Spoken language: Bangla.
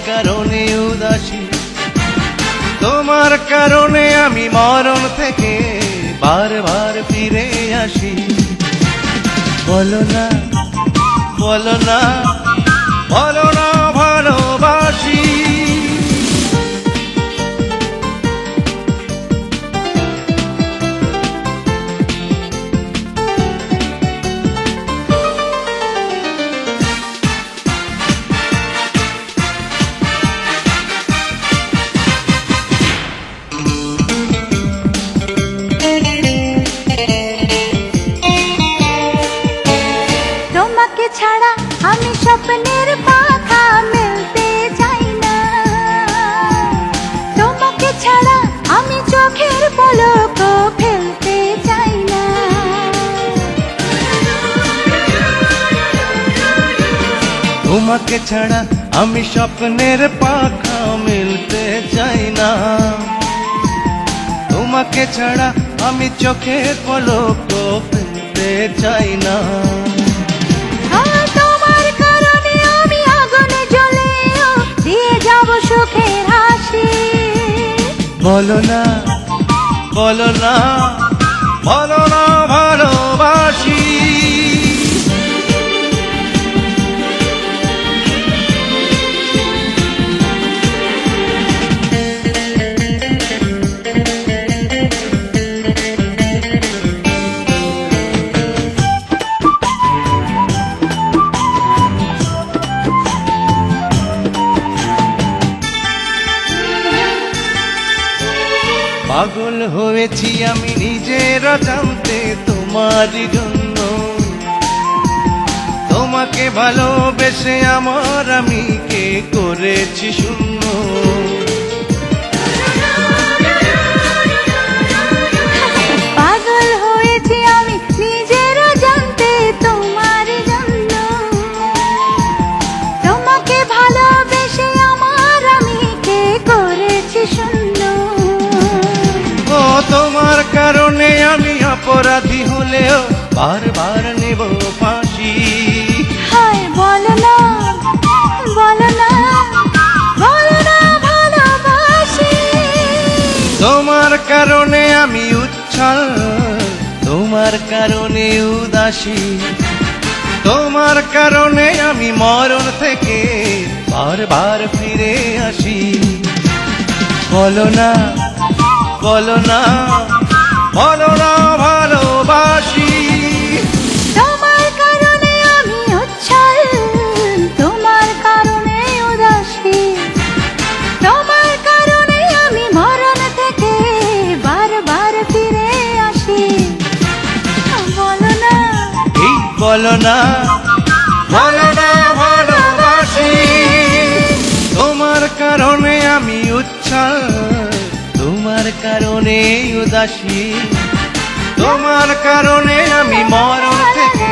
কারণে উদাসী, তোমার কারণে আমি মরণ থেকে বারবার ফিরে আসি। বলো না, বলো না, বলো না ভালোবাসি। তোমাকে ছাড়া আমি স্বপ্নের পাখা মেলতে চাই না, তোমাকে ছাড়া আমি চোখের পলক ফেলতে চাই না। তোমাকে ছাড়া আমি স্বপ্নের পাখা মেলতে চাই না, তোমাকে ছাড়া আমি চোখের পলক ফেলতে চাই না। তোমার কারণে আমি আগুনে জ্বলেও দিয়ে যাব সুখের হাসি। বলো না, বলো না, বলো না ভালোবাসি। পাগল হয়েছি আমি নিজের জানতে তোমার জন্য, তোমাকে ভালোবেসে আমার আমি কে করেছি শূন্য। পাগল হয়েছি আমি নিজের জানতে তোমার জন্য, তোমাকে ভালোবেসে আমার আমি কে করেছি শূন্য। ও তোমার কারণে আমি অপরাধী হলেও বারবার নেব ফাঁসি। হায় বলো না, বলো না, বলো না ভালোবাসি। তোমার কারণে আমি উচ্ছল, তোমার কারণে উদাসী, তোমার কারণে আমি মরণ থেকে বারবার ফিরে আসি। বলো না, বলো না, বলো না ভালোবাসি। তোমার কারণে আমি উচ্ছল, তোমার কারণে উদাসী, তোমার কারণে আমি মরণ থেকে বারবার ফিরে আসি। বলো না, এই বলো না, বলো না ভালোবাসি। তোমার কারণে আমি উচ্ছল, তোমার কারণে উদাসী, তোমার কারণে আমি মরণ থেকে